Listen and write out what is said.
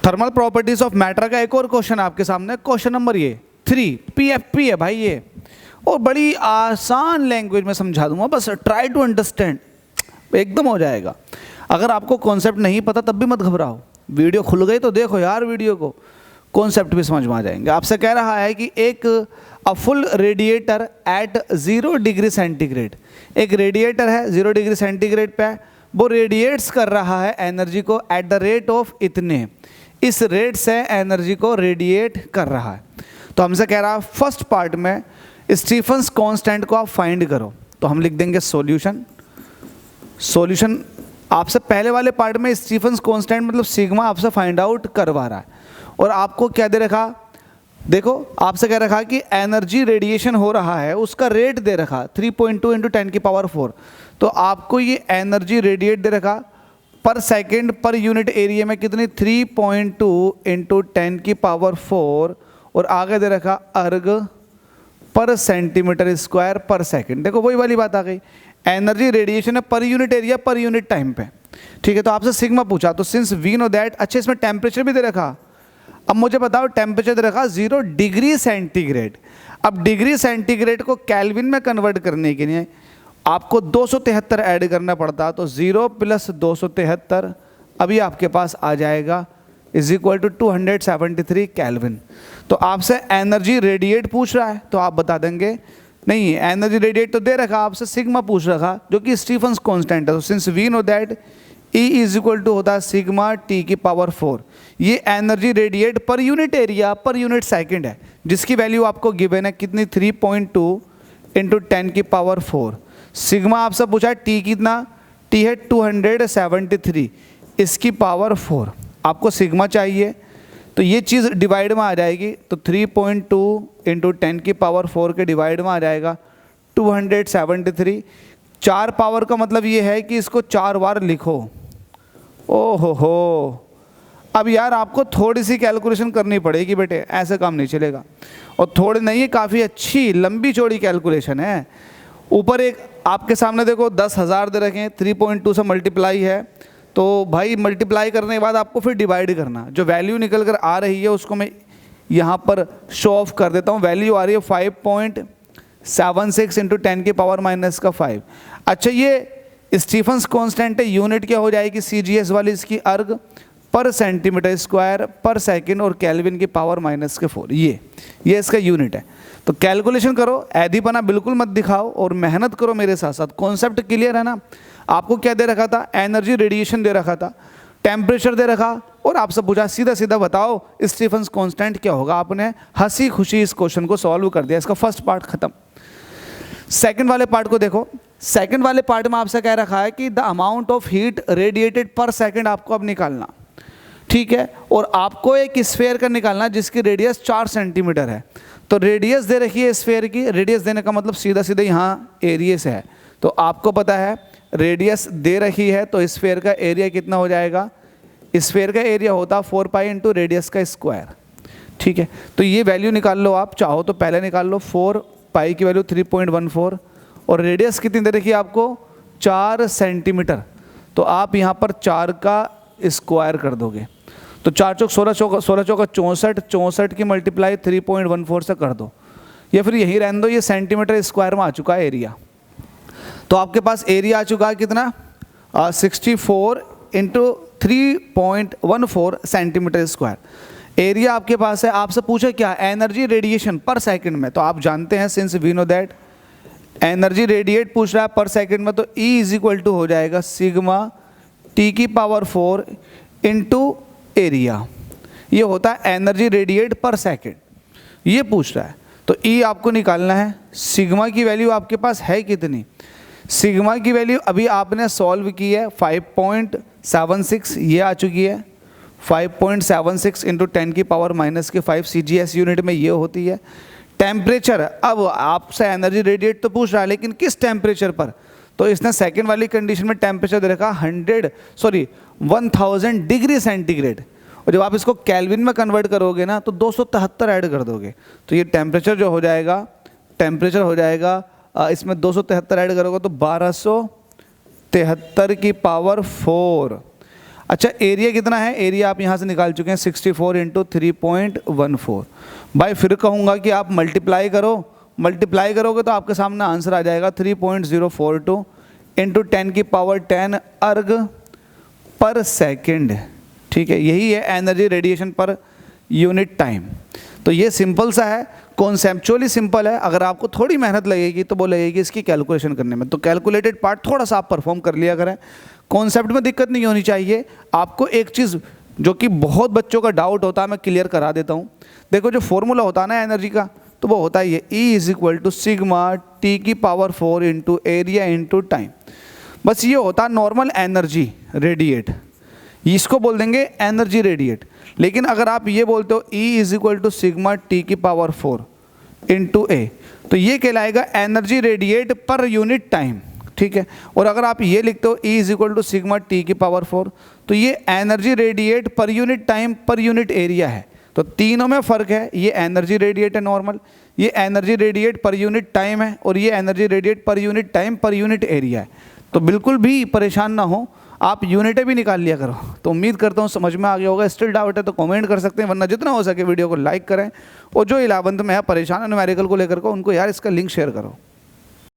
Thermal properties of matter का एक और क्वेश्चन आपके सामने, क्वेश्चन नंबर ये 3 PFP है भाई ये, और बड़ी आसान लैंग्वेज में समझा दूंगा, बस ट्राई टू अंडरस्टैंड, एकदम हो जाएगा। अगर आपको कॉन्सेप्ट नहीं पता तब भी मत घबराओ, वीडियो खुल गई तो देखो यार वीडियो को, कॉन्सेप्ट भी समझ में आ जाएंगे। आपसे कह रहा है कि एक full radiator at 0 degree centigrade, एक रेडिएटर है 0 डिग्री सेंटीग्रेड पे, वो रेडिएट्स कर रहा है एनर्जी को एट द रेट ऑफ इतने, इस रेट से एनर्जी को रेडिएट कर रहा है। तो हमसे कह रहा है फर्स्ट पार्ट में स्टीफन्स कांस्टेंट को आप फाइंड करो, तो हम लिख देंगे सॉल्यूशन। सॉल्यूशन आपसे पहले वाले पार्ट में स्टीफन्स कांस्टेंट मतलब सिग्मा आपसे फाइंड आउट करवा रहा है, और आपको क्या दे रखा, देखो आपसे कह रखा कि एनर्जी रेडिएशन हो रहा है, उसका रेट दे रखा 3.2 × 10⁴, तो आपको ये एनर्जी रेडिएट दे रखा पर सेकंड पर यूनिट एरिया में कितनी 3.2 × 10⁴, और आगे दे रखा अर्ग पर सेंटीमीटर स्क्वायर पर सेकंड। देखो वही वाली बात आ गई, एनर्जी रेडिएशन है पर unit area per unit time पे, ठीक है। तो आपसे सिग्मा पूछा, तो सिंस वी नो दैट, अच्छा इसमें टेम्परेचर भी दे रखा। अब मुझे बताओ टेम्परेचर दे रखा 0 डिग्री सेंटीग्रेड। अब डिग्री सेंटीग्रेड को केल्विन में कन्वर्ट करने के लिए आपको 273 ऐड करना पड़ता, तो 0 + 273 अभी आपके पास आ जाएगा = 273 केल्विन। तो आपसे एनर्जी रेडिएट पूछ रहा है, तो आप बता देंगे नहीं एनर्जी रेडिएट तो दे रखा, आपसे सिग्मा पूछ रखा जो कि स्टीफन्स कांस्टेंट है। तो since we know that E = होता है सिग्मा T⁴। ये energy radiate per unit area per unit second है, जिसकी वैल्यू आपको गिवन है कितनी 3.2 × 10⁴। सिग्मा आपसे पूछा है T कितना, T है 273, इसकी पावर 4 आपको सिग्मा चाहिए, तो ये चीज़ डिवाइड में आ जाएगी, तो 3.2 × 10⁴ के डिवाइड में आ जाएगा 273। 4 पावर का मतलब ये है कि इसको 4 बार लिखो। ओहो हो, अब यार आपको थोड़ी सी कैलकुलेशन करनी पड़ेगी बेटे, ऐसे काम नहीं चलेगा, और थोड़ी नहीं, काफ़ी अच्छी लंबी चौड़ी कैलकुलेशन है। ऊपर एक आपके सामने देखो 10,000 दे रखे हैं, 3.2 से मल्टीप्लाई है, तो भाई मल्टीप्लाई करने के बाद आपको फिर डिवाइड करना, जो वैल्यू निकल कर आ रही है उसको मैं यहाँ पर शो ऑफ कर देता हूँ। वैल्यू आ रही है 5.76 × 10⁻⁻5। अच्छा ये स्टीफन्स कांस्टेंट है, यूनिट क्या हो जाएगी CGS वाली इसकी, अर्ग पर सेंटीमीटर स्क्वायर पर सेकंड, और केल्विन की पावर -4, ये इसका यूनिट है। तो कैलकुलेशन करो, ऐधीपना बिल्कुल मत दिखाओ और मेहनत करो मेरे साथ साथ। कॉन्सेप्ट क्लियर है ना? आपको क्या दे रखा था, एनर्जी रेडिएशन दे रखा था, टेम्परेचर दे रखा, और आपसे पूछा सीधा सीधा बताओ स्टीफन्स कांस्टेंट क्या होगा। आपने हंसी खुशी इस क्वेश्चन को सॉल्व कर दिया, इसका फर्स्ट पार्ट खत्म। सेकंड वाले पार्ट को देखो, सेकंड वाले पार्ट में आपसे कह रखा है कि the amount of heat radiated पर सेकंड आपको अब निकालना, ठीक है, और आपको एक स्फेयर का निकालना जिसकी रेडियस 4 सेंटीमीटर है। तो रेडियस दे रखी है स्फेयर की, रेडियस देने का मतलब सीधा सीधा यहाँ एरिया से है, तो आपको पता है रेडियस दे रखी है, तो स्फेयर का एरिया कितना हो जाएगा, स्फेयर का एरिया होता 4π × रेडियस का स्क्वायर, ठीक है। तो ये वैल्यू निकाल लो, आप चाहो तो पहले निकाल लो, 4π की वैल्यू 3.14, और रेडियस कितनी दे रखी है आपको 4 सेंटीमीटर, तो आप यहाँ पर 4 का स्क्वायर कर दोगे, तो 4 चौक 16, 16 चौका 64, 64 की मल्टीप्लाई 3.14 से कर दो, या फिर यही रहने दो, ये सेंटीमीटर स्क्वायर में आ चुका है एरिया। तो आपके पास एरिया आ चुका है कितना 64 × 3.14 सेंटीमीटर स्क्वायर एरिया आपके पास है। आपसे पूछा क्या, एनर्जी रेडिएशन पर सेकंड में, तो आप जानते हैं since we know that energy radiate पूछ रहा है पर सेकंड में, तो E = हो जाएगा सिग्मा T⁴ × एरिया, ये होता है एनर्जी रेडिएट पर सेकंड, ये पूछ रहा है। तो E आपको निकालना है, सिग्मा की वैल्यू आपके पास है कितनी, सिग्मा की वैल्यू अभी आपने सॉल्व की है 5.76, ये आ चुकी है 5.76 × 10⁻⁻5 CGS यूनिट में ये होती है। टेम्परेचर, अब आपसे एनर्जी रेडिएट तो पूछ रहा है, लेकिन किस टेम्परेचर पर, तो इसने सेकंड वाली कंडीशन में टेम्परेचर दे रखा 1000 डिग्री सेंटीग्रेड, और जब आप इसको केल्विन में कन्वर्ट करोगे ना तो 273 ऐड कर दोगे, तो ये टेम्परेचर जो हो जाएगा, टेम्परेचर हो जाएगा इसमें 273 ऐड करोगे तो 1273 की पावर 4। अच्छा एरिया कितना है, एरिया आप यहाँ से निकाल चुके हैं 64 इंटू 3.14। भाई फिर कहूँगा कि आप मल्टीप्लाई करो, मल्टीप्लाई करोगे तो आपके सामने आंसर आ जाएगा 3.042 इंटू 10 की पावर 10 अर्ग पर सेकेंड। ठीक है, यही है एनर्जी रेडिएशन पर यूनिट टाइम। तो ये सिंपल सा है, कॉन्सेप्चुअली सिंपल है। अगर आपको थोड़ी मेहनत लगेगी तो वो लगेगी इसकी कैलकुलेशन करने में, तो कैलकुलेटेड पार्ट थोड़ा सा आप परफॉर्म कर लिया करें। कॉन्सेप्ट में दिक्कत नहीं होनी चाहिए। आपको एक चीज़ जो कि बहुत बच्चों का डाउट होता है, मैं क्लियर करा देता हूँ। देखो जो फॉर्मूला होता है ना एनर्जी का, तो वो होता है ये E is equal to sigma T की power 4 into area into time. बस ये होता है नॉर्मल एनर्जी रेडिएट, इसको बोल देंगे एनर्जी रेडिएट। लेकिन अगर आप ये बोलते हो E is equal to sigma T की पावर 4 इंटू ए, तो ये कहलाएगा energy radiate per unit time. ठीक है, और अगर आप ये लिखते हो E is equal to sigma T की पावर 4, तो ये energy radiate per unit time per unit area है। तो तीनों में फ़र्क है, ये एनर्जी रेडिएट है नॉर्मल, ये energy radiate per unit time है, और ये energy radiate per unit time per unit area है। तो बिल्कुल भी परेशान ना हो, आप यूनिटें भी निकाल लिया करो। तो उम्मीद करता हूँ समझ में आ गया होगा। स्टिल डाउट है तो कमेंट कर सकते हैं, वरना जितना हो सके वीडियो को लाइक करें, और जो 11th में है परेशान है न्यूमेरिकल को लेकर के, उनको यार इसका लिंक शेयर करो।